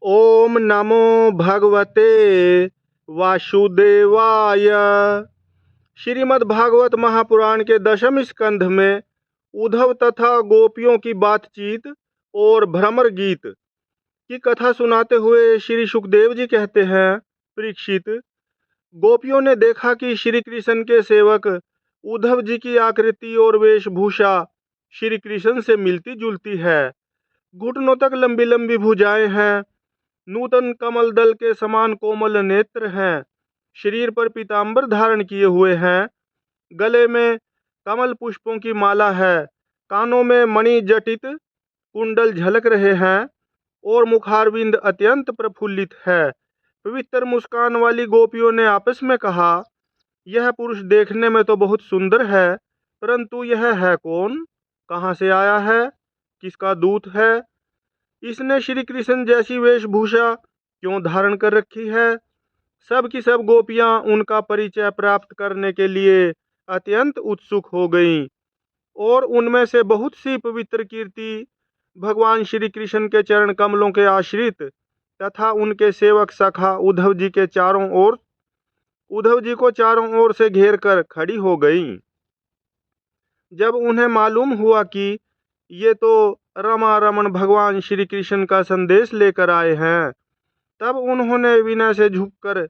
ओम नमो भगवते वासुदेवाय। श्रीमद् भागवत महापुराण के दशम स्कंध में उद्धव तथा गोपियों की बातचीत और भ्रमर गीत की कथा सुनाते हुए श्री सुखदेव जी कहते हैं, परीक्षित, गोपियों ने देखा कि श्री कृष्ण के सेवक उद्धव जी की आकृति और वेशभूषा श्री कृष्ण से मिलती जुलती है। घुटनों तक लंबी लंबी भुजाएं हैं, नूतन कमल दल के समान कोमल नेत्र हैं, शरीर पर पीतांबर धारण किए हुए हैं, गले में कमल पुष्पों की माला है, कानों में मणि जटित कुंडल झलक रहे हैं और मुखारविंद अत्यंत प्रफुल्लित है। पवित्र मुस्कान वाली गोपियों ने आपस में कहा, यह पुरुष देखने में तो बहुत सुंदर है, परंतु यह है कौन? कहाँ से आया है? किसका दूत है? इसने श्री कृष्ण जैसी वेशभूषा क्यों धारण कर रखी है? सब की सब गोपियां उनका परिचय प्राप्त करने के लिए अत्यंत उत्सुक हो गईं और उनमें से बहुत सी पवित्र कीर्ति भगवान श्री कृष्ण के चरण कमलों के आश्रित तथा उनके सेवक सखा उद्धव जी को चारों ओर से घेर कर खड़ी हो गईं। जब उन्हें मालूम हुआ कि ये तो रमा रमण भगवान श्री कृष्ण का संदेश लेकर आए हैं, तब उन्होंने विनय से झुककर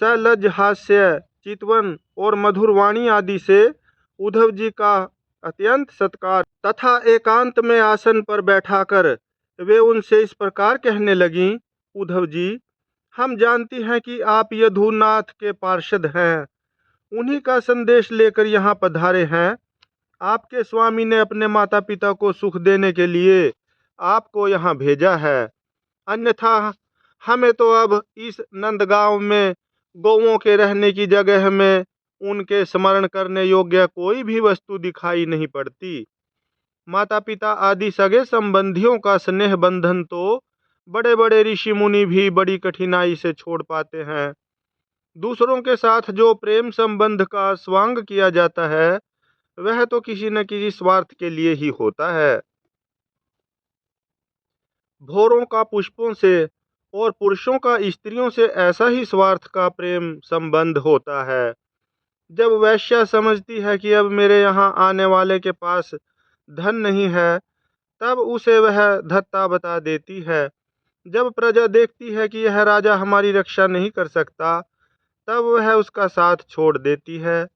सलज्ज हास्य, चितवन और मधुर वाणी आदि से उद्धव जी का अत्यंत सत्कार तथा एकांत में आसन पर बैठाकर वे उनसे इस प्रकार कहने लगीं, उद्धव जी, हम जानती हैं कि आप यदुनाथ के पार्षद हैं, उन्हीं का संदेश लेकर यहाँ पधारे हैं। आपके स्वामी ने अपने माता पिता को सुख देने के लिए आपको यहाँ भेजा है, अन्यथा हमें तो अब इस नंदगांव में गौओं के रहने की जगह में उनके स्मरण करने योग्य कोई भी वस्तु दिखाई नहीं पड़ती। माता पिता आदि सगे संबंधियों का स्नेह बंधन तो बड़े बड़े ऋषि मुनि भी बड़ी कठिनाई से छोड़ पाते हैं। दूसरों के साथ जो प्रेम संबंध का स्वांग किया जाता है, वह तो किसी न किसी स्वार्थ के लिए ही होता है। भौरों का पुष्पों से और पुरुषों का स्त्रियों से ऐसा ही स्वार्थ का प्रेम संबंध होता है। जब वैश्या समझती है कि अब मेरे यहाँ आने वाले के पास धन नहीं है, तब उसे वह धत्ता बता देती है। जब प्रजा देखती है कि यह राजा हमारी रक्षा नहीं कर सकता, तब वह उसका साथ छोड़ देती है।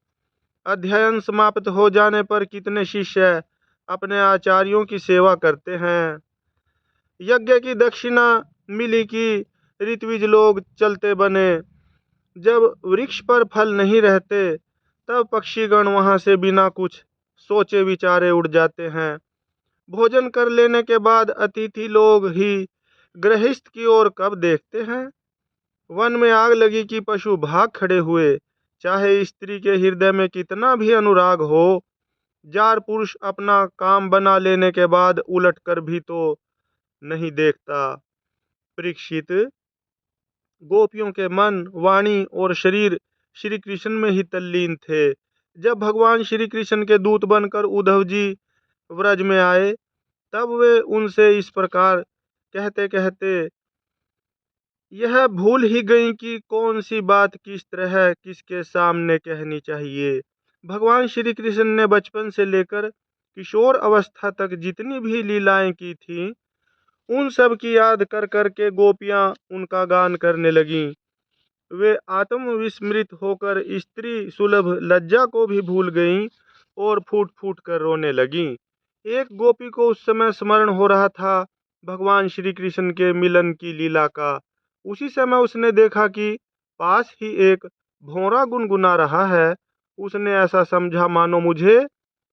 अध्ययन समाप्त हो जाने पर कितने शिष्य अपने आचार्यों की सेवा करते हैं। यज्ञ की दक्षिणा मिली कि ऋत्विज लोग चलते बने। जब वृक्ष पर फल नहीं रहते, तब पक्षीगण वहां से बिना कुछ सोचे विचारे उड़ जाते हैं। भोजन कर लेने के बाद अतिथि लोग ही गृहस्थ की ओर कब देखते हैं? वन में आग लगी कि पशु भाग खड़े हुए। चाहे स्त्री के हृदय में कितना भी अनुराग हो, जार पुरुष अपना काम बना लेने के बाद उलट कर भी तो नहीं देखता। परीक्षित, गोपियों के मन, वाणी और शरीर श्री कृष्ण में ही तल्लीन थे। जब भगवान श्री कृष्ण के दूत बनकर उद्धव जी व्रज में आए, तब वे उनसे इस प्रकार कहते कहते यह भूल ही गई कि कौन सी बात किस तरह किसके सामने कहनी चाहिए। भगवान श्री कृष्ण ने बचपन से लेकर किशोर अवस्था तक जितनी भी लीलाएं की थीं, उन सब की याद कर कर के गोपियां उनका गान करने लगीं। वे आत्मविस्मृत होकर स्त्री सुलभ लज्जा को भी भूल गईं और फूट फूट कर रोने लगीं। एक गोपी को उस समय स्मरण हो रहा था भगवान श्री कृष्ण के मिलन की लीला का। उसी समय उसने देखा कि पास ही एक भौंरा गुनगुना रहा है। उसने ऐसा समझा मानो मुझे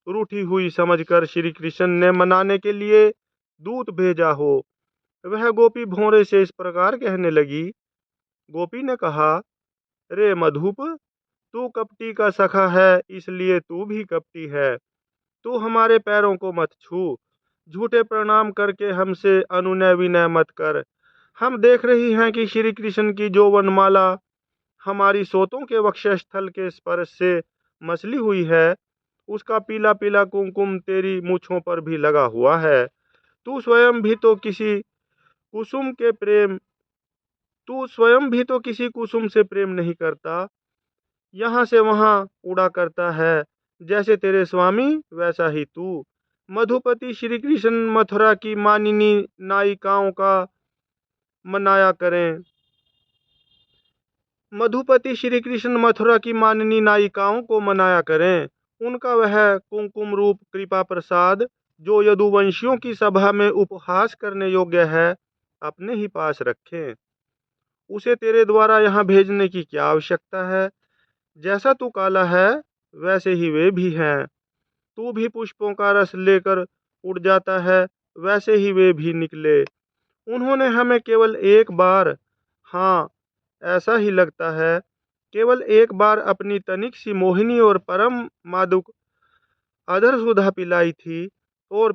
रूठी हुई समझकर श्री कृष्ण ने मनाने के लिए दूत भेजा हो। वह गोपी भौंरे से इस प्रकार कहने लगी। गोपी ने कहा, रे मधुप, तू कपटी का सखा है, इसलिए तू भी कपटी है। तू हमारे पैरों को मत छू, झूठे प्रणाम करके हमसे अनुनय विनय मत कर। हम देख रही हैं कि श्री कृष्ण की जो वनमाला हमारी सोतों के वक्षस्थल के स्पर्श से मसली हुई है, उसका पीला पीला कुमकुम तेरी मूछों पर भी लगा हुआ है। तू स्वयं भी तो किसी कुसुम के प्रेम तू स्वयं भी तो किसी कुसुम से प्रेम नहीं करता, यहाँ से वहाँ उड़ा करता है। जैसे तेरे स्वामी वैसा ही तू। मधुपति श्री कृष्ण मथुरा की मानिनी नायिकाओं का मनाया करें। मधुपति श्री कृष्ण मथुरा की माननी नायिकाओं को मनाया करें। उनका वह कुमकुम रूप कृपा प्रसाद जो यदुवंशियों की सभा में उपहास करने योग्य है, अपने ही पास रखें। उसे तेरे द्वारा यहाँ भेजने की क्या आवश्यकता है? जैसा तू काला है वैसे ही वे भी हैं। तू भी पुष्पों का रस लेकर उड़ जाता है, वैसे ही वे भी निकले। उन्होंने हमें केवल एक बार, हाँ ऐसा ही लगता है, केवल एक बार अपनी तनिक सी मोहिनी और परम मादक अधर सुधा पिलाई थी, और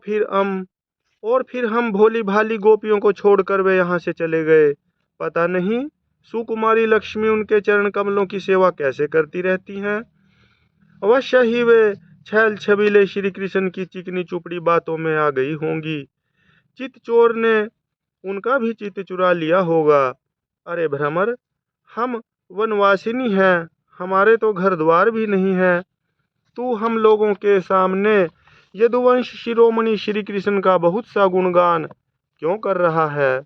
फिर हम भोली भाली गोपियों को छोड़कर वे यहाँ से चले गए। पता नहीं सुकुमारी लक्ष्मी उनके चरण कमलों की सेवा कैसे करती रहती हैं। अवश्य ही वे छैल छबीले श्री कृष्ण की चिकनी चुपड़ी बातों में आ गई होंगी। चित चोर ने उनका भी चित्त चुरा लिया होगा। अरे भ्रमर, हम वनवासिनी हैं, हमारे तो घर द्वार भी नहीं है। तू हम लोगों के सामने यदुवंश शिरोमणि श्री कृष्ण का बहुत सा गुणगान क्यों कर रहा है?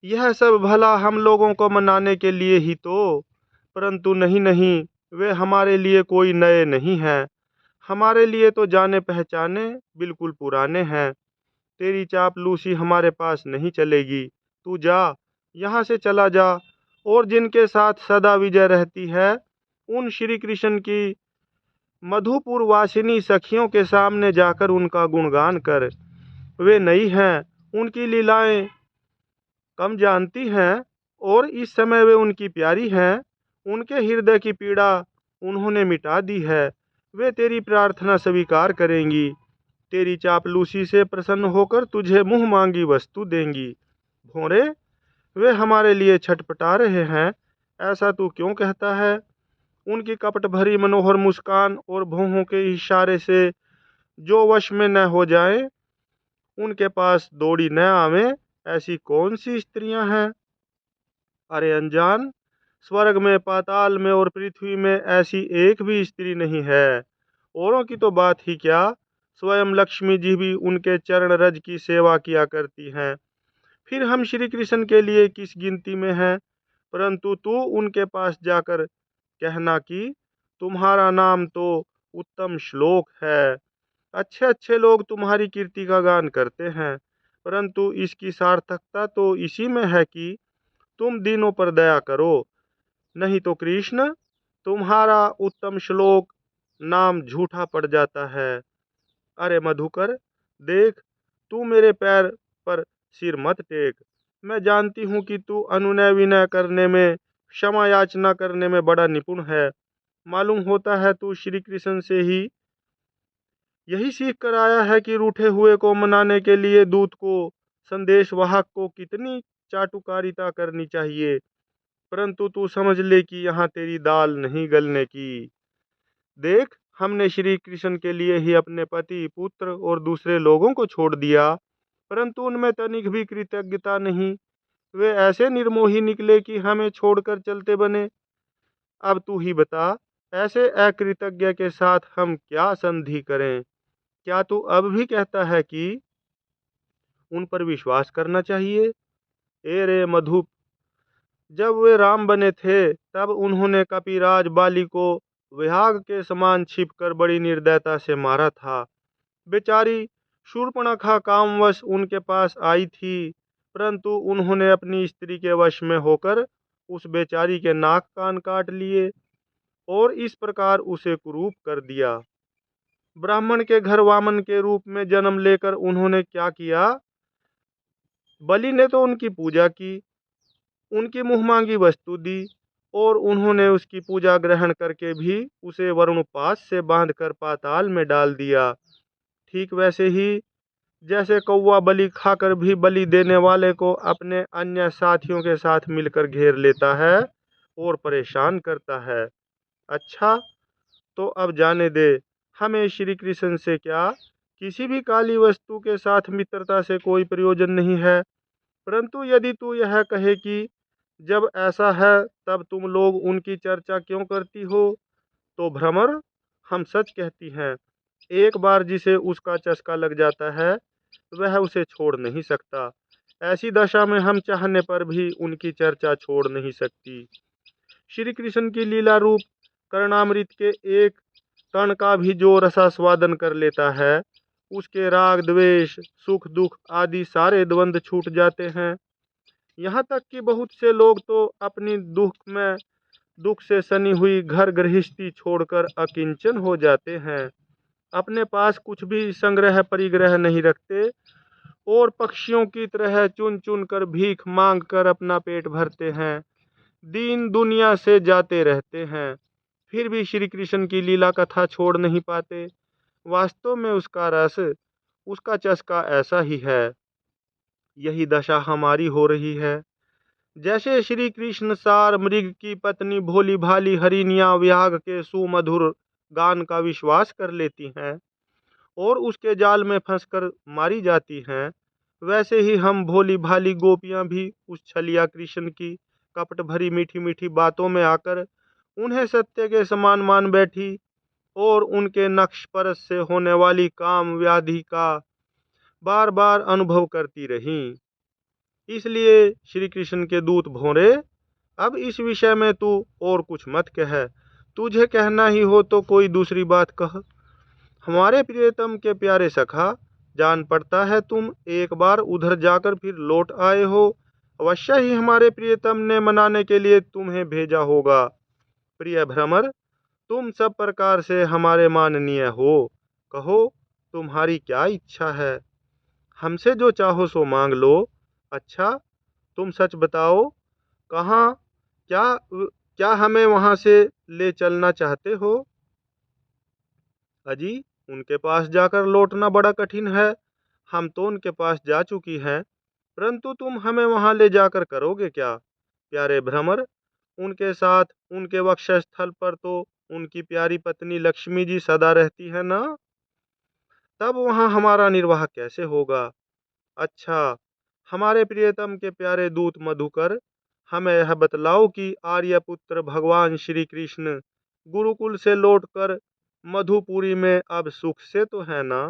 यह सब भला हम लोगों को मनाने के लिए ही तो, परंतु नहीं नहीं, वे हमारे लिए कोई नए नहीं हैं। हमारे लिए तो जाने पहचाने बिल्कुल पुराने हैं। तेरी चापलूसी हमारे पास नहीं चलेगी। तू जा, यहाँ से चला जा, और जिनके साथ सदा विजय रहती है उन श्री कृष्ण की मधुपुर वासिनी सखियों के सामने जाकर उनका गुणगान कर। वे नई हैं, उनकी लीलाएं कम जानती हैं, और इस समय वे उनकी प्यारी हैं। उनके हृदय की पीड़ा उन्होंने मिटा दी है। वे तेरी प्रार्थना स्वीकार करेंगी, तेरी चापलूसी से प्रसन्न होकर तुझे मुंह मांगी वस्तु देंगी। भोरे, वे हमारे लिए छटपटा रहे हैं, ऐसा तू क्यों कहता है? उनकी कपट भरी मनोहर मुस्कान और भौहों के इशारे से जो वश में न हो जाए, उनके पास दौड़ी न आवे, ऐसी कौन सी स्त्रियां हैं? अरे अनजान, स्वर्ग में, पाताल में और पृथ्वी में ऐसी एक भी स्त्री नहीं है। औरों की तो बात ही क्या, स्वयं लक्ष्मी जी भी उनके चरण रज की सेवा किया करती हैं। फिर हम श्री कृष्ण के लिए किस गिनती में हैं? परंतु तू उनके पास जाकर कहना कि तुम्हारा नाम तो उत्तम श्लोक है। अच्छे अच्छे लोग तुम्हारी कीर्ति का गान करते हैं, परंतु इसकी सार्थकता तो इसी में है कि तुम दीनों पर दया करो। नहीं तो कृष्ण, तुम्हारा उत्तम श्लोक नाम झूठा पड़ जाता है। अरे मधुकर, देख, तू मेरे पैर पर सिर मत टेक। मैं जानती हूँ कि तू अनुनय विनय करने में, क्षमा याचना करने में बड़ा निपुण है। मालूम होता है तू श्री कृष्ण से ही यही सीख कर आया है कि रूठे हुए को मनाने के लिए दूत को, संदेश वाहक को कितनी चाटुकारिता करनी चाहिए। परंतु तू समझ ले कि यहाँ तेरी दाल नहीं गलने की। देख, हमने श्री कृष्ण के लिए ही अपने पति, पुत्र और दूसरे लोगों को छोड़ दिया, परंतु उनमें तनिक भी कृतज्ञता नहीं। वे ऐसे निर्मोही निकले कि हमें छोड़कर चलते बने। अब तू ही बता, ऐसे अकृतज्ञ के साथ हम क्या संधि करें? क्या तू अब भी कहता है कि उन पर विश्वास करना चाहिए? ए रे मधु, जब वे राम बने थे तब उन्होंने कपिराज बाली को विहाग के समान छिपकर बड़ी निर्दयता से मारा था। बेचारी शूर्पणखा कामवश उनके पास आई थी, परंतु उन्होंने अपनी स्त्री के वश में होकर उस बेचारी के नाक कान काट लिए और इस प्रकार उसे कुरूप कर दिया। ब्राह्मण के घर वामन के रूप में जन्म लेकर उन्होंने क्या किया? बलि ने तो उनकी पूजा की, उनकी मुँह मांगी वस्तु दी, और उन्होंने उसकी पूजा ग्रहण करके भी उसे वरुणपाश से बांधकर पाताल में डाल दिया। ठीक वैसे ही जैसे कौवा बलि खाकर भी बलि देने वाले को अपने अन्य साथियों के साथ मिलकर घेर लेता है और परेशान करता है। अच्छा, तो अब जाने दे, हमें श्री कृष्ण से क्या, किसी भी काली वस्तु के साथ मित्रता से कोई प्रयोजन नहीं है। परंतु यदि तू यह कहे कि जब ऐसा है तब तुम लोग उनकी चर्चा क्यों करती हो, तो भ्रमर, हम सच कहती हैं, एक बार जिसे उसका चस्का लग जाता है वह उसे छोड़ नहीं सकता। ऐसी दशा में हम चाहने पर भी उनकी चर्चा छोड़ नहीं सकती। श्री कृष्ण की लीला रूप कर्णामृत के एक कण का भी जो रसास्वादन कर लेता है, उसके राग द्वेष सुख दुख आदि सारे द्वंद्व छूट जाते हैं। यहाँ तक कि बहुत से लोग तो अपनी दुख से सनी हुई घर गृहस्थी छोड़कर अकिंचन हो जाते हैं, अपने पास कुछ भी संग्रह परिग्रह नहीं रखते और पक्षियों की तरह चुन चुन कर भीख मांग कर अपना पेट भरते हैं, दीन दुनिया से जाते रहते हैं, फिर भी श्री कृष्ण की लीला कथा छोड़ नहीं पाते। वास्तव में उसका रस, उसका चस्का ऐसा ही है। यही दशा हमारी हो रही है। जैसे श्री कृष्ण सार मृग की पत्नी भोली भाली हरिणियां विहाग के सुमधुर गान का विश्वास कर लेती हैं और उसके जाल में फंसकर मारी जाती हैं, वैसे ही हम भोली भाली गोपियां भी उस छलिया कृष्ण की कपट भरी मीठी मीठी बातों में आकर उन्हें सत्य के समान मान बैठी और उनके नक्श परस से होने वाली काम व्याधि का बार बार अनुभव करती रहीं। इसलिए श्री कृष्ण के दूत भोरे, अब इस विषय में तू और कुछ मत कह, तुझे कहना ही हो तो कोई दूसरी बात कह। हमारे प्रियतम के प्यारे सखा, जान पड़ता है तुम एक बार उधर जाकर फिर लौट आए हो। अवश्य ही हमारे प्रियतम ने मनाने के लिए तुम्हें भेजा होगा। प्रिय भ्रमर, तुम सब प्रकार से हमारे माननीय हो, कहो तुम्हारी क्या इच्छा है, हमसे जो चाहो सो मांग लो। अच्छा, तुम सच बताओ, कहाँ, क्या क्या हमें वहां से ले चलना चाहते हो? अजी, उनके पास जाकर लौटना बड़ा कठिन है। हम तो उनके पास जा चुकी हैं, परंतु तुम हमें वहां ले जाकर करोगे क्या? प्यारे भ्रमर, उनके साथ उनके वक्षस्थल पर तो उनकी प्यारी पत्नी लक्ष्मी जी सदा रहती है ना, तब वहां हमारा निर्वाह कैसे होगा? अच्छा, हमारे प्रियतम के प्यारे दूत मधुकर, हमें यह बतलाओ कि आर्यपुत्र भगवान श्री कृष्ण गुरुकुल से लौटकर मधुपुरी में अब सुख से तो है ना?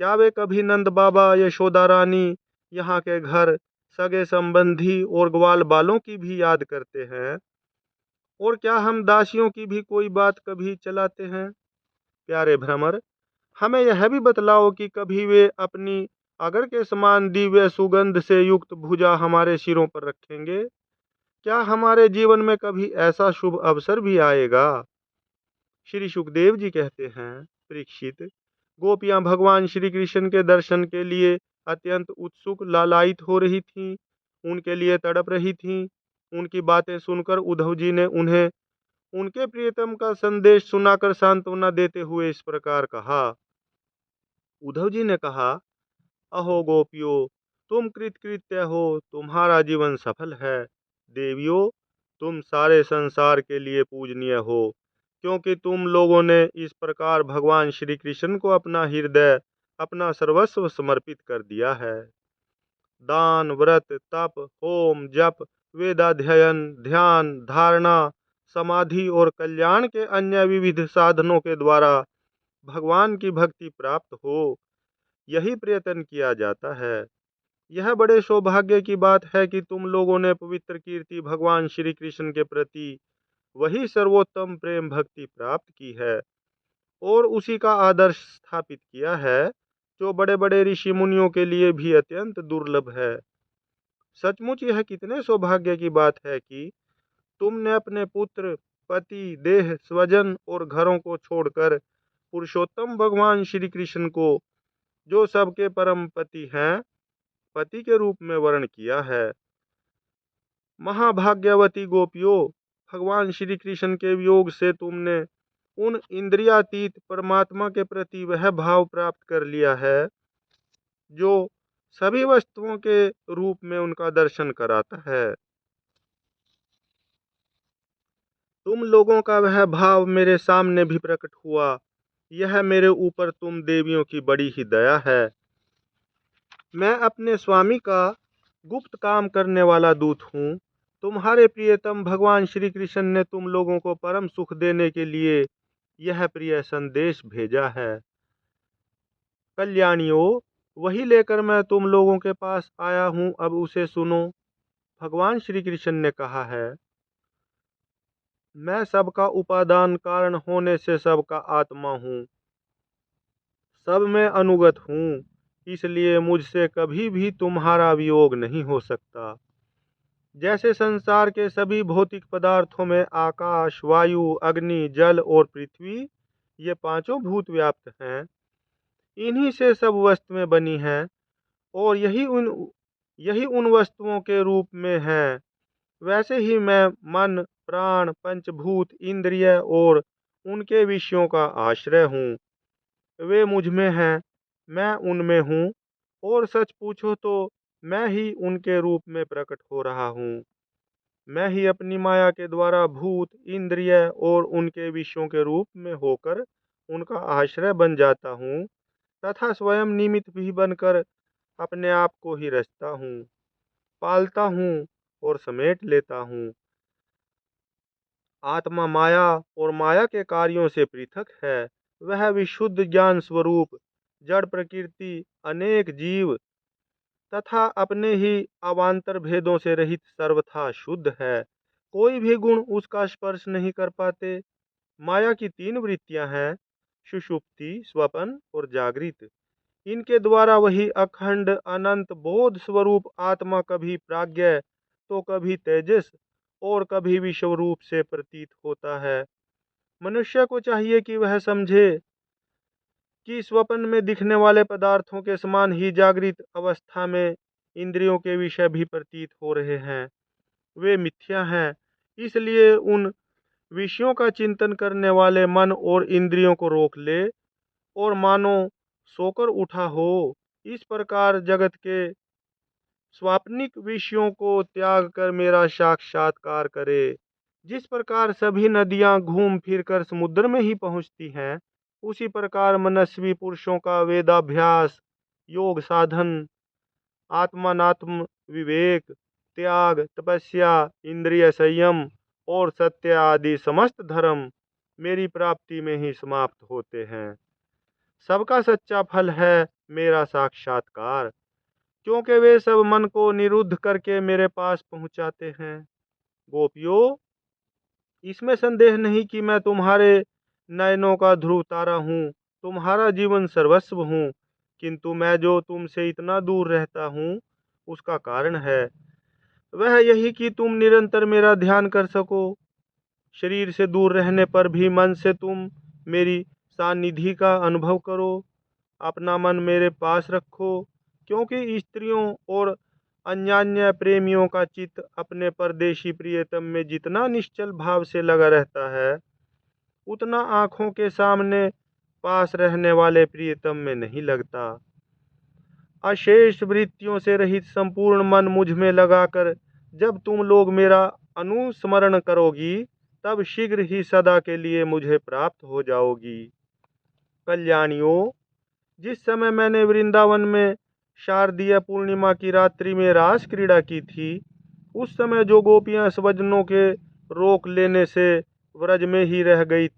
क्या वे कभी नंद बाबा, यशोदा रानी, यहाँ के घर, सगे संबंधी और ग्वाल बालों की भी याद करते हैं? और क्या हम दासियों की भी कोई बात कभी चलाते हैं? प्यारे भ्रमर, हमें यह भी बतलाओ कि कभी वे अपनी अगर के समान दिव्य सुगंध से युक्त भुजा हमारे सिरों पर रखेंगे? क्या हमारे जीवन में कभी ऐसा शुभ अवसर भी आएगा? श्री सुखदेव जी कहते हैं, परीक्षित, गोपियां भगवान श्री कृष्ण के दर्शन के लिए अत्यंत उत्सुक लालायित हो रही थीं, उनके लिए तड़प रही थीं। उनकी बातें सुनकर उद्धव जी ने उन्हें उनके प्रियतम का संदेश सुनाकर सांत्वना देते हुए इस प्रकार कहा। उद्धव जी ने कहा, अहो गोपियों, तुम कृतकृत्य हो, तुम्हारा जीवन सफल है। देवियों, तुम सारे संसार के लिए पूजनीय हो, क्योंकि तुम लोगों ने इस प्रकार भगवान श्री कृष्ण को अपना हृदय, अपना सर्वस्व समर्पित कर दिया है। दान, व्रत, तप, होम, जप, वेदाध्ययन, ध्यान, धारणा, समाधि और कल्याण के अन्य विविध साधनों के द्वारा भगवान की भक्ति प्राप्त हो, यही प्रयत्न किया जाता है। यह बड़े सौभाग्य की बात है कि तुम लोगों ने पवित्र कीर्ति भगवान श्री कृष्ण के प्रति वही सर्वोत्तम प्रेम भक्ति प्राप्त की है और उसी का आदर्श स्थापित किया है, जो बड़े बड़े ऋषि मुनियों के लिए भी अत्यंत दुर्लभ है। सचमुच यह कितने सौभाग्य की बात है कि तुमने अपने पुत्र, पति, देह, स्वजन और घरों को छोड़कर पुरुषोत्तम भगवान श्री कृष्ण को, जो सबके परम पति हैं, पति के रूप में वर्ण किया है। महाभाग्यवती गोपियों, भगवान श्री कृष्ण के वियोग से तुमने उन इंद्रियातीत परमात्मा के प्रति वह भाव प्राप्त कर लिया है, जो सभी वस्तुओं के रूप में उनका दर्शन कराता है। तुम लोगों का वह भाव मेरे सामने भी प्रकट हुआ। यह मेरे ऊपर तुम देवियों की बड़ी ही दया है। मैं अपने स्वामी का गुप्त काम करने वाला दूत हूँ। तुम्हारे प्रियतम भगवान श्री कृष्ण ने तुम लोगों को परम सुख देने के लिए यह प्रिय संदेश भेजा है। कल्याणियों, वही लेकर मैं तुम लोगों के पास आया हूँ, अब उसे सुनो। भगवान श्री कृष्ण ने कहा है, मैं सबका उपादान कारण होने से सबका आत्मा हूँ, सब में अनुगत हूँ, इसलिए मुझसे कभी भी तुम्हारा वियोग नहीं हो सकता। जैसे संसार के सभी भौतिक पदार्थों में आकाश, वायु, अग्नि, जल और पृथ्वी, ये पांचों भूत व्याप्त हैं, इन्हीं से सब वस्तुएं बनी हैं और यही उन वस्तुओं के रूप में है। वैसे ही मैं मन, प्राण, पंचभूत, इंद्रिय और उनके विषयों का आश्रय हूँ। वे मुझ में हैं, मैं उनमें हूँ, और सच पूछो तो मैं ही उनके रूप में प्रकट हो रहा हूँ। मैं ही अपनी माया के द्वारा भूत, इंद्रिय और उनके विषयों के रूप में होकर उनका आश्रय बन जाता हूँ तथा स्वयं निमित्त भी बनकर अपने आप को ही रचता हूँ, पालता हूँ और समेट लेता हूँ। आत्मा माया और माया के कार्यों से पृथक है। वह विशुद्ध ज्ञान स्वरूप, जड़ प्रकृति, अनेक जीव तथा अपने ही अवान्तर भेदों से रहित सर्वथा शुद्ध है। कोई भी गुण उसका स्पर्श नहीं कर पाते। माया की तीन वृत्तियां हैं, सुषुप्ति, स्वपन और जागृत। इनके द्वारा वही अखंड अनंत बोध स्वरूप आत्मा कभी प्राज्ञ तो कभी तेजस और कभी विश्व रूप से प्रतीत होता है। मनुष्य को चाहिए कि वह समझे कि स्वप्न में दिखने वाले पदार्थों के समान ही जागृत अवस्था में इंद्रियों के विषय भी प्रतीत हो रहे हैं। वे मिथ्या हैं, इसलिए उन विषयों का चिंतन करने वाले मन और इंद्रियों को रोक ले और मानो सोकर उठा हो। इस प्रकार जगत के स्वाप्निक विषयों को त्याग कर मेरा साक्षात्कार करे। जिस प्रकार सभी नदियां घूम फिर कर समुद्र में ही पहुंचती हैं, उसी प्रकार मनस्वी पुरुषों का वेदाभ्यास, योग साधन, आत्मानात्म विवेक, त्याग, तपस्या, इंद्रिय संयम और सत्य आदि समस्त धर्म मेरी प्राप्ति में ही समाप्त होते हैं। सबका सच्चा फल है मेरा साक्षात्कार, क्योंकि वे सब मन को निरुद्ध करके मेरे पास पहुंचाते हैं। गोपियों, इसमें संदेह नहीं कि मैं तुम्हारे नयनों का ध्रुव तारा हूँ, तुम्हारा जीवन सर्वस्व हूँ, किंतु मैं जो तुमसे इतना दूर रहता हूँ उसका कारण है वह यही कि तुम निरंतर मेरा ध्यान कर सको। शरीर से दूर रहने पर भी मन से तुम मेरी सानिधि का अनुभव करो। अपना मन मेरे पास रखो, क्योंकि स्त्रियों और अन्यान्य प्रेमियों का चित्त अपने परदेशी प्रियतम में जितना निश्चल भाव से लगा रहता है, उतना आँखों के सामने पास रहने वाले प्रियतम में नहीं लगता। अशेष वृत्तियों से रहित संपूर्ण मन मुझ में लगाकर जब तुम लोग मेरा अनुस्मरण करोगी, तब शीघ्र ही सदा के लिए मुझे प्राप्त हो जाओगी। कल्याणियों, जिस समय मैंने वृंदावन में शारदीय पूर्णिमा की रात्रि में रास क्रीड़ा की थी, उस समय जो गोपियां स्वजनों के रोक लेने से व्रज में ही रह गई,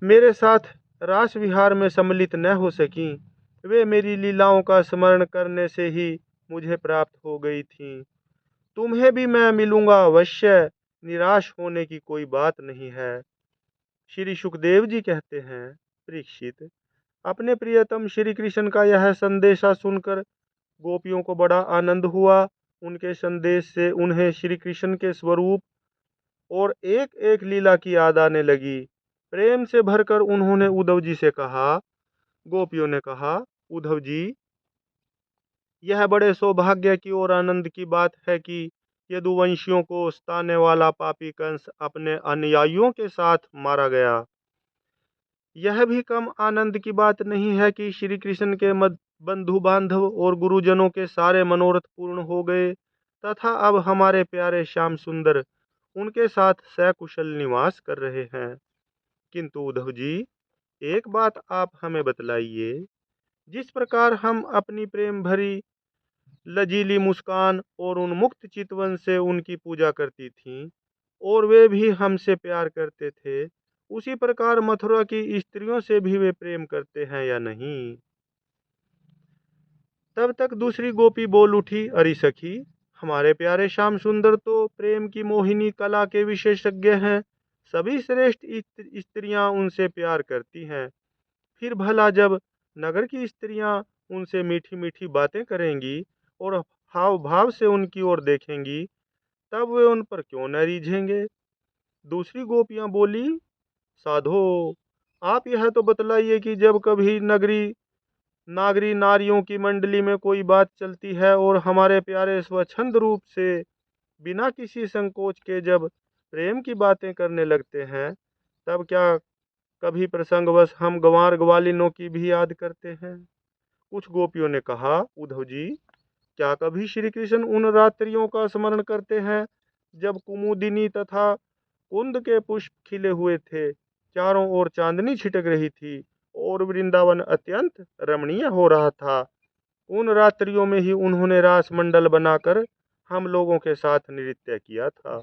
मेरे साथ रास विहार में सम्मिलित न हो सकीं, वे मेरी लीलाओं का स्मरण करने से ही मुझे प्राप्त हो गई थीं। तुम्हें भी मैं मिलूंगा अवश्य, निराश होने की कोई बात नहीं है। श्री सुखदेव जी कहते हैं, परीक्षित, अपने प्रियतम श्री कृष्ण का यह संदेशा सुनकर गोपियों को बड़ा आनंद हुआ। उनके संदेश से उन्हें श्री कृष्ण के स्वरूप और एक एक लीला की याद आने लगी। प्रेम से भरकर उन्होंने उद्धव जी से कहा, गोपियों ने कहा, उद्धव जी, यह बड़े सौभाग्य की और आनंद की बात है कि यदुवंशियों को सताने वाला पापी कंस अपने अनुयायियों के साथ मारा गया। यह भी कम आनंद की बात नहीं है कि श्री कृष्ण के बंधु बांधव और गुरुजनों के सारे मनोरथ पूर्ण हो गए तथा अब हमारे प्यारे श्याम सुंदर उनके साथ सकुशल निवास कर रहे हैं। किंतु उद्धव जी, एक बात आप हमें बतलाइए, जिस प्रकार हम अपनी प्रेम भरी लजीली मुस्कान और उन्मुक्त चितवन से उनकी पूजा करती थीं और वे भी हमसे प्यार करते थे, उसी प्रकार मथुरा की स्त्रियों से भी वे प्रेम करते हैं या नहीं? तब तक दूसरी गोपी बोल उठी, अरे सखी, हमारे प्यारे श्याम सुंदर तो प्रेम की मोहिनी कला के विशेषज्ञ हैं। सभी श्रेष्ठ स्त्रियां उनसे प्यार करती हैं। फिर भला जब नगर की स्त्रियां उनसे मीठी मीठी बातें करेंगी और हाव भाव से उनकी ओर देखेंगी, तब वे उन पर क्यों न रीझेंगे? दूसरी गोपियां बोली, साधो, आप यह तो बतलाइए कि जब कभी नागरी नारियों की मंडली में कोई बात चलती है और हमारे प्यारे स्वच्छंद रूप से बिना किसी संकोच के जब प्रेम की बातें करने लगते हैं, तब क्या कभी प्रसंगवश हम गंवार ग्वालिनों की भी याद करते हैं? कुछ गोपियों ने कहा, उद्धव जी, क्या कभी श्री कृष्ण उन रात्रियों का स्मरण करते हैं जब कुमुदिनी तथा कुंद के पुष्प खिले हुए थे, चारों ओर चांदनी छिटक रही थी और वृंदावन अत्यंत रमणीय हो रहा था? उन रात्रियों में ही उन्होंने रास मंडल बनाकर हम लोगों के साथ नृत्य किया था।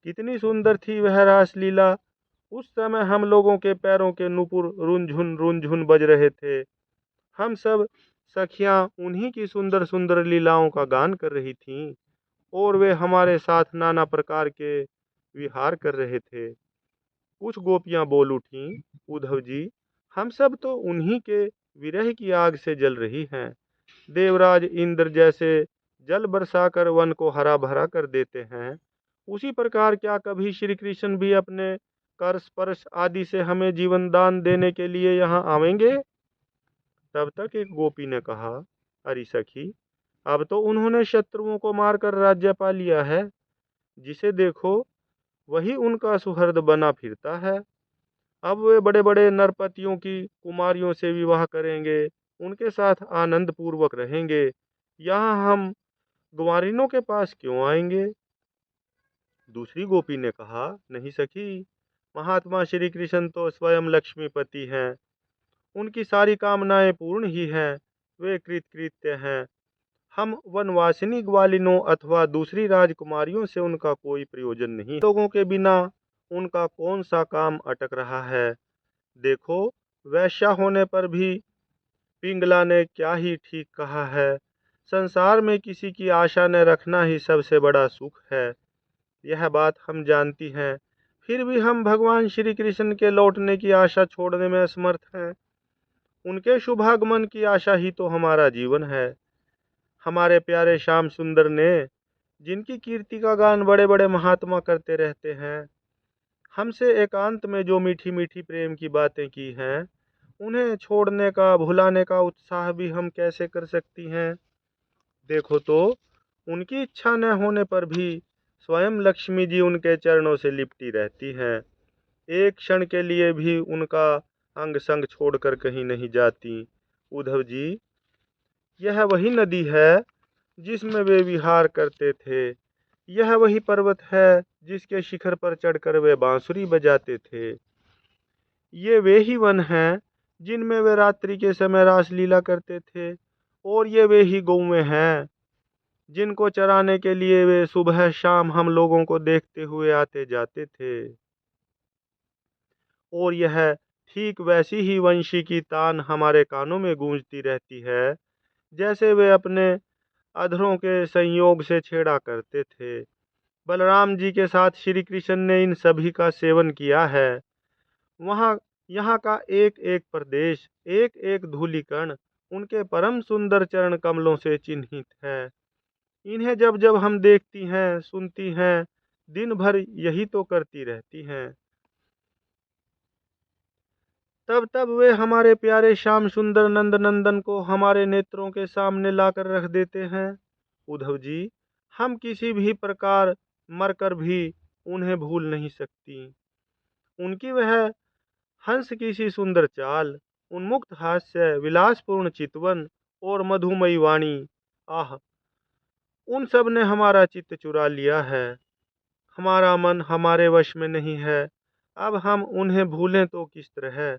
कितनी सुंदर थी वह रासलीला। उस समय हम लोगों के पैरों के नुपुर रुनझुन बज रहे थे। हम सब सखियां उन्हीं की सुंदर सुंदर लीलाओं का गान कर रही थीं और वे हमारे साथ नाना प्रकार के विहार कर रहे थे। कुछ गोपियां बोल उठीं, उद्धव जी, हम सब तो उन्हीं के विरह की आग से जल रही हैं। देवराज इंद्र जैसे जल बरसाकर वन को हरा भरा कर देते हैं, उसी प्रकार क्या कभी श्री कृष्ण भी अपने कर स्पर्श आदि से हमें जीवन दान देने के लिए यहाँ आवेंगे? तब तक एक गोपी ने कहा, अरे सखी, अब तो उन्होंने शत्रुओं को मारकर राज्य पा लिया है। जिसे देखो वही उनका सुहृद बना फिरता है। अब वे बड़े बड़े नरपतियों की कुमारियों से विवाह करेंगे, उनके साथ आनंद पूर्वक रहेंगे। यहाँ हम ग्वारिनों के पास क्यों आएंगे? दूसरी गोपी ने कहा, नहीं सखी, महात्मा श्री कृष्ण तो स्वयं लक्ष्मीपति हैं। उनकी सारी कामनाएं पूर्ण ही हैं। वे कृतकृत्य हैं। हम वनवासिनी ग्वालिनों अथवा दूसरी राजकुमारियों से उनका कोई प्रयोजन नहीं। लोगों के बिना उनका कौन सा काम अटक रहा है? देखो, वैश्या होने पर भी पिंगला ने क्या ही ठीक कहा है, संसार में किसी की आशा न रखना ही सबसे बड़ा सुख है। यह बात हम जानती हैं, फिर भी हम भगवान श्री कृष्ण के लौटने की आशा छोड़ने में असमर्थ हैं। उनके शुभागमन की आशा ही तो हमारा जीवन है। हमारे प्यारे श्याम सुंदर ने, जिनकी कीर्ति का गान बड़े बड़े महात्मा करते रहते हैं, हमसे एकांत में जो मीठी मीठी प्रेम की बातें की हैं, उन्हें छोड़ने का भुलाने का उत्साह भी हम कैसे कर सकती हैं? देखो तो, उनकी इच्छा न होने पर भी स्वयं लक्ष्मी जी उनके चरणों से लिपटी रहती हैं। एक क्षण के लिए भी उनका अंग संग छोड़कर कहीं नहीं जाती। उद्धव जी, यह वही नदी है जिसमें वे विहार करते थे। यह वही पर्वत है जिसके शिखर पर चढ़कर वे बांसुरी बजाते थे। ये वे ही वन हैं जिनमें वे रात्रि के समय रासलीला करते थे। और ये वे ही गौएं हैं जिनको चराने के लिए वे सुबह शाम हम लोगों को देखते हुए आते जाते थे। और यह ठीक वैसी ही वंशी की तान हमारे कानों में गूंजती रहती है जैसे वे अपने अधरों के संयोग से छेड़ा करते थे। बलराम जी के साथ श्री कृष्ण ने इन सभी का सेवन किया है। वहाँ यहाँ का एक एक प्रदेश, एक एक धूलिकण उनके परम सुंदर चरण कमलों से चिन्हित है। इन्हें जब जब हम देखती हैं, सुनती हैं, दिन भर यही तो करती रहती हैं। तब तब वे हमारे प्यारे श्याम सुंदर नंद नंदन को हमारे नेत्रों के सामने लाकर रख देते हैं। उद्धव जी, हम किसी भी प्रकार मरकर भी उन्हें भूल नहीं सकती। उनकी वह हंस की सी सुंदर चाल, उन्मुक्त हास्य, विलासपूर्ण चितवन और मधुमयी वाणी, आह, उन सब ने हमारा चित्त चुरा लिया है। हमारा मन हमारे वश में नहीं है। अब हम उन्हें भूलें तो किस तरह?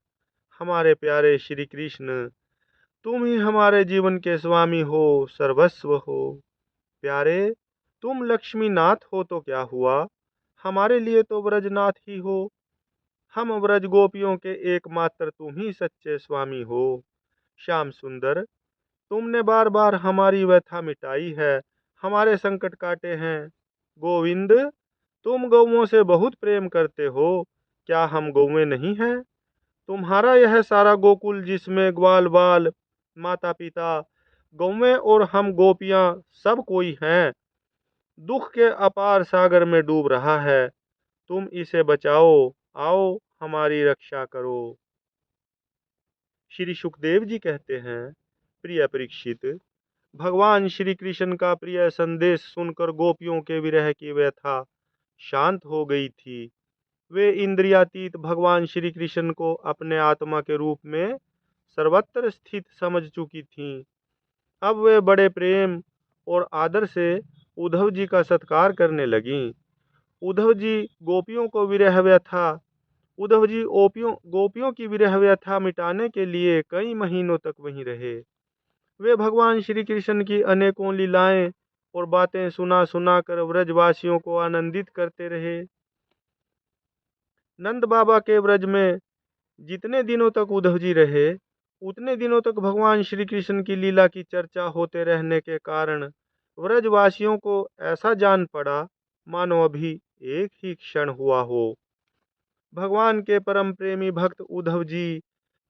हमारे प्यारे श्री कृष्ण, तुम ही हमारे जीवन के स्वामी हो, सर्वस्व हो। प्यारे, तुम लक्ष्मीनाथ हो तो क्या हुआ, हमारे लिए तो ब्रजनाथ ही हो। हम ब्रज गोपियों के एकमात्र तुम ही सच्चे स्वामी हो। श्याम सुंदर, तुमने बार बार हमारी व्यथा मिटाई है, हमारे संकट काटे हैं। गोविंद, तुम गौओं से बहुत प्रेम करते हो, क्या हम गौएं नहीं हैं? तुम्हारा यह सारा गोकुल जिसमें ग्वाल बाल, माता पिता, गौएं और हम गोपियां सब कोई हैं, दुख के अपार सागर में डूब रहा है। तुम इसे बचाओ, आओ हमारी रक्षा करो। श्री सुखदेव जी कहते हैं, प्रिय परीक्षित, भगवान श्री कृष्ण का प्रिय संदेश सुनकर गोपियों के विरह की व्यथा शांत हो गई थी। वे इंद्रियातीत भगवान श्री कृष्ण को अपने आत्मा के रूप में सर्वत्र स्थित समझ चुकी थीं। अब वे बड़े प्रेम और आदर से उद्धव जी का सत्कार करने लगीं। उद्धव जी गोपियों को विरह व्यथा उद्धव जी गोपियों की विरह व्यथा मिटाने के लिए कई महीनों तक वहीं रहे। वे भगवान श्री कृष्ण की अनेकों लीलाएं और बातें सुना सुना कर ब्रजवासियों को आनंदित करते रहे। नंद बाबा के ब्रज में जितने दिनों तक उद्धव जी रहे, उतने दिनों तक भगवान श्री कृष्ण की लीला की चर्चा होते रहने के कारण व्रजवासियों को ऐसा जान पड़ा मानो अभी एक ही क्षण हुआ हो। भगवान के परम प्रेमी भक्त उद्धव जी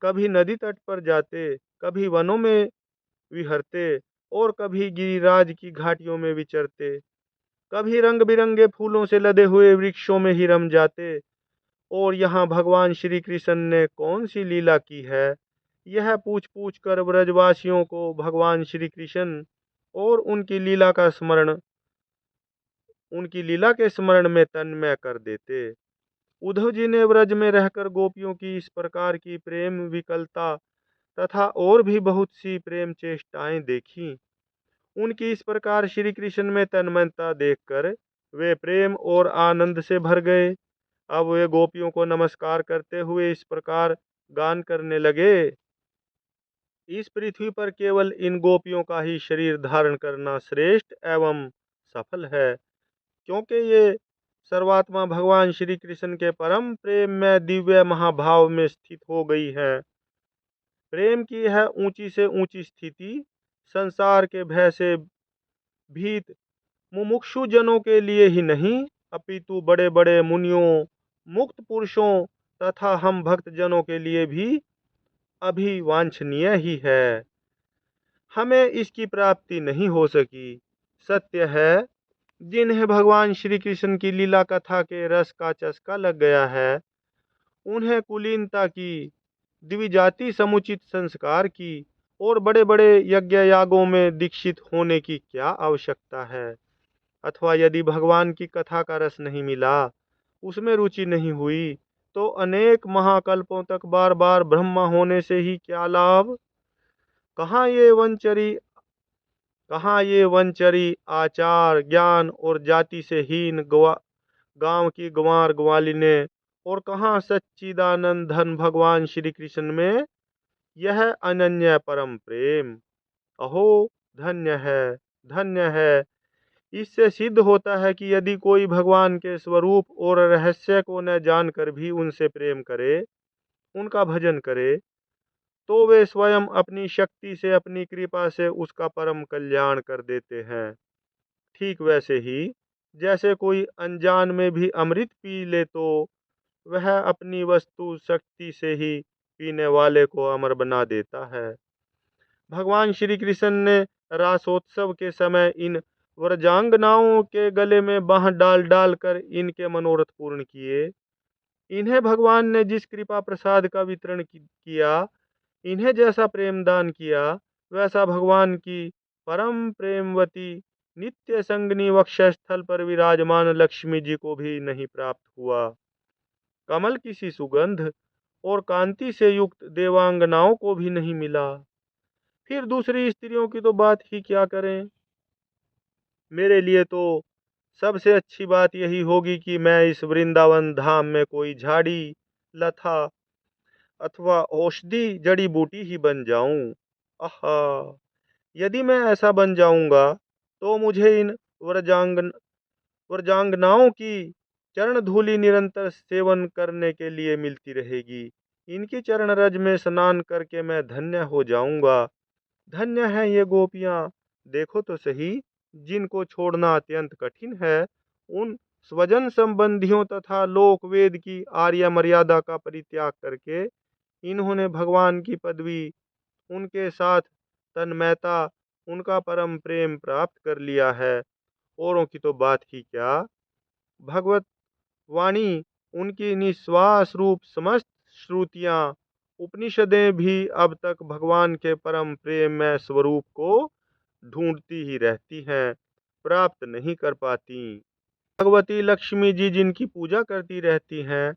कभी नदी तट पर जाते, कभी वनों में विहरते और कभी गिरिराज की घाटियों में विचरते, कभी रंग बिरंगे फूलों से लदे हुए वृक्षों में ही रम जाते। और यहाँ भगवान श्री कृष्ण ने कौन सी लीला की है, यह पूछ पूछ कर ब्रजवासियों को भगवान श्री कृष्ण और उनकी लीला के स्मरण में तन्मय कर देते। उद्धव जी ने ब्रज में रहकर गोपियों की इस प्रकार की प्रेम विकलता तथा और भी बहुत सी प्रेम चेष्टाएं देखी। उनकी इस प्रकार श्री कृष्ण में तन्मयता देखकर वे प्रेम और आनंद से भर गए। अब वे गोपियों को नमस्कार करते हुए इस प्रकार गान करने लगे। इस पृथ्वी पर केवल इन गोपियों का ही शरीर धारण करना श्रेष्ठ एवं सफल है, क्योंकि ये सर्वात्मा भगवान श्री कृष्ण के परम प्रेम में दिव्य महाभाव में स्थित हो गई है। प्रेम की यह ऊंची से ऊंची स्थिति संसार के भय से भीत मुमुक्षु जनों के लिए ही नहीं, अपितु बड़े बड़े मुनियों, मुक्त पुरुषों तथा हम भक्त जनों के लिए भी अभिवांछनीय ही है। हमें इसकी प्राप्ति नहीं हो सकी। सत्य है, जिन्हें भगवान श्री कृष्ण की लीला कथा के रस का चस्का लग गया है, उन्हें कुलीनता की, द्विजाति समुचित संस्कार की और बड़े बड़े यज्ञ यागों में दीक्षित होने की क्या आवश्यकता है। अथवा यदि भगवान की कथा का रस नहीं मिला, उसमें रुचि नहीं हुई, तो अनेक महाकल्पों तक बार बार ब्रह्मा होने से ही क्या लाभ। कहाँ ये वंचरी कहाँ ये वंचरी आचार ज्ञान और जाति से हीन गांव की ग्वार ग्वालिने, और कहाँ सच्चिदानंद धन भगवान श्री कृष्ण में यह अनन्य परम प्रेम। अहो, धन्य है, धन्य है। इससे सिद्ध होता है कि यदि कोई भगवान के स्वरूप और रहस्य को न जानकर भी उनसे प्रेम करे, उनका भजन करे, तो वे स्वयं अपनी शक्ति से, अपनी कृपा से उसका परम कल्याण कर देते हैं। ठीक वैसे ही जैसे कोई अनजान में भी अमृत पी ले, तो वह अपनी वस्तु शक्ति से ही पीने वाले को अमर बना देता है। भगवान श्री कृष्ण ने रासोत्सव के समय इन व्रजांगनाओं के गले में बांह डाल डाल कर इनके मनोरथ पूर्ण किए। इन्हें भगवान ने जिस कृपा प्रसाद का वितरण किया, इन्हें जैसा प्रेम दान किया, वैसा भगवान की परम प्रेमवती नित्य संगनी वक्षस्थल पर विराजमान लक्ष्मी जी को भी नहीं प्राप्त हुआ। कमल की सी सुगंध और कांति से युक्त देवांगनाओं को भी नहीं मिला। फिर दूसरी स्त्रियों की तो बात ही क्या करें। मेरे लिए तो सबसे अच्छी बात यही होगी कि मैं इस वृंदावन धाम में कोई झाड़ी, लता अथवा औषधि जड़ी बूटी ही बन जाऊं। आहा! यदि मैं ऐसा बन जाऊंगा तो मुझे इन व्रजांगनाओं की चरण धूलि निरंतर सेवन करने के लिए मिलती रहेगी। इनकी चरण रज में स्नान करके मैं धन्य हो जाऊंगा। धन्य है ये गोपियां, देखो तो सही, जिनको छोड़ना अत्यंत कठिन है। उन स्वजन संबंधियों तथा लोक वेद की आर्य मर्यादा का परित्याग करके इन्होंने भगवान की पदवी, उनके साथ तन्मयता, उनका परम प्रेम प्राप्त कर लिया है। औरों की तो बात ही क्या, भगवत वाणी, उनकी निश्वास रूप समस्त श्रुतियां, उपनिषदें भी अब तक भगवान के परम प्रेम में स्वरूप को ढूंढती ही रहती हैं, प्राप्त नहीं कर पाती। भगवती लक्ष्मी जी जिनकी पूजा करती रहती हैं,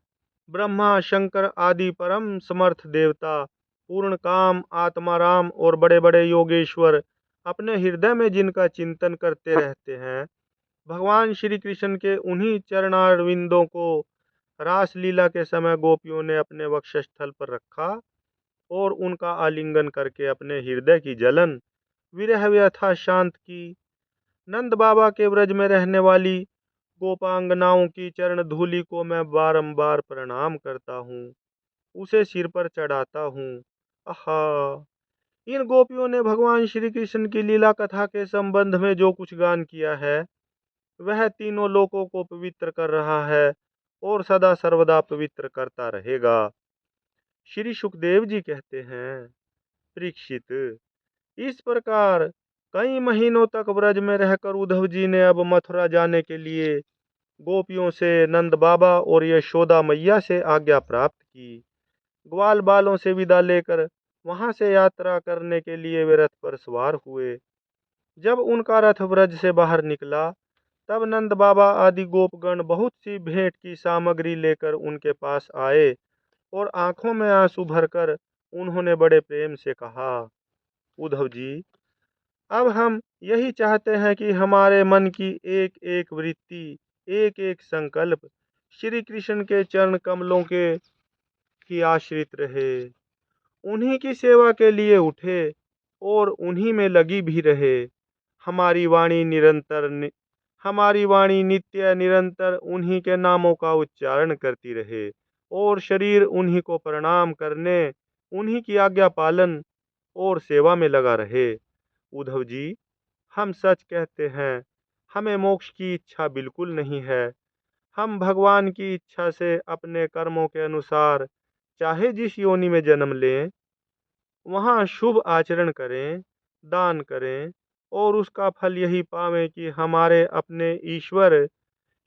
ब्रह्मा शंकर आदि परम समर्थ देवता, पूर्ण काम आत्माराम और बड़े बड़े योगेश्वर अपने हृदय में जिनका चिंतन करते रहते हैं, भगवान श्री कृष्ण के उन्हीं चरणारविंदों को रास लीला के समय गोपियों ने अपने वक्षस्थल पर रखा और उनका आलिंगन करके अपने हृदय की जलन, विरह व्यथा शांत की। नंद बाबा के व्रज में रहने वाली गोपांगनाओं की चरण धूलि को मैं बारंबार प्रणाम करता हूँ, उसे सिर पर चढ़ाता हूँ। आहा! इन गोपियों ने भगवान श्री कृष्ण की लीला कथा के संबंध में जो कुछ गान किया है, वह तीनों लोकों को पवित्र कर रहा है और सदा सर्वदा पवित्र करता रहेगा। श्री सुखदेव जी कहते हैं, परीक्षित, इस प्रकार कई महीनों तक ब्रज में रहकर उद्धव जी ने अब मथुरा जाने के लिए गोपियों से, नंद बाबा और यशोदा मैया से आज्ञा प्राप्त की। ग्वाल बालों से विदा लेकर वहां से यात्रा करने के लिए वे रथ पर सवार हुए। जब उनका रथ ब्रज से बाहर निकला, तब नंद बाबा आदि गोपगण बहुत सी भेंट की सामग्री लेकर उनके पास आए और आंखों में आंसू भरकर उन्होंने बड़े प्रेम से कहा, उद्धव जी, अब हम यही चाहते हैं कि हमारे मन की एक एक वृत्ति, एक एक संकल्प श्री कृष्ण के चरण कमलों के की आश्रित रहे, उन्हीं की सेवा के लिए उठे और उन्हीं में लगी भी रहे। हमारी वाणी हमारी वाणी नित्य निरंतर उन्हीं के नामों का उच्चारण करती रहे और शरीर उन्हीं को प्रणाम करने, उन्हीं की आज्ञा पालन और सेवा में लगा रहे। उद्धव जी, हम सच कहते हैं, हमें मोक्ष की इच्छा बिल्कुल नहीं है। हम भगवान की इच्छा से अपने कर्मों के अनुसार चाहे जिस योनि में जन्म लें, वहाँ शुभ आचरण करें, दान करें और उसका फल यही पावें कि हमारे अपने ईश्वर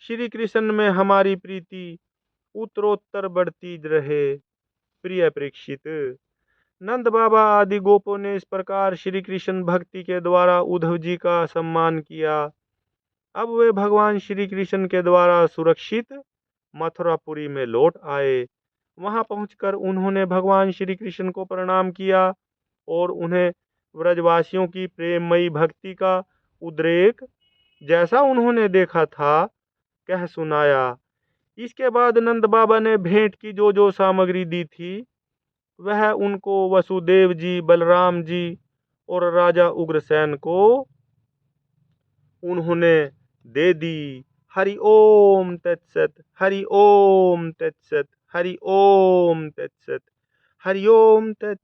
श्री कृष्ण में हमारी प्रीति उत्तरोत्तर बढ़ती रहे। प्रिय परीक्षित, नंद बाबा आदि गोपों ने इस प्रकार श्री कृष्ण भक्ति के द्वारा उद्धव जी का सम्मान किया। अब वे भगवान श्री कृष्ण के द्वारा सुरक्षित मथुरापुरी में लौट आए। वहां पहुंचकर उन्होंने भगवान श्री कृष्ण को प्रणाम किया और उन्हें व्रजवासियों की प्रेममयी भक्ति का उद्रेक जैसा उन्होंने देखा था कह सुनाया। इसके बाद नंद बाबा ने भेंट की जो जो सामग्री दी थी, वह उनको वसुदेव जी, बलराम जी और राजा उग्रसेन को उन्होंने दे दी। हरि ओम तत्सत, हरि ओम तत्सत, हरि ओम तत्सत, हरि ओम तत्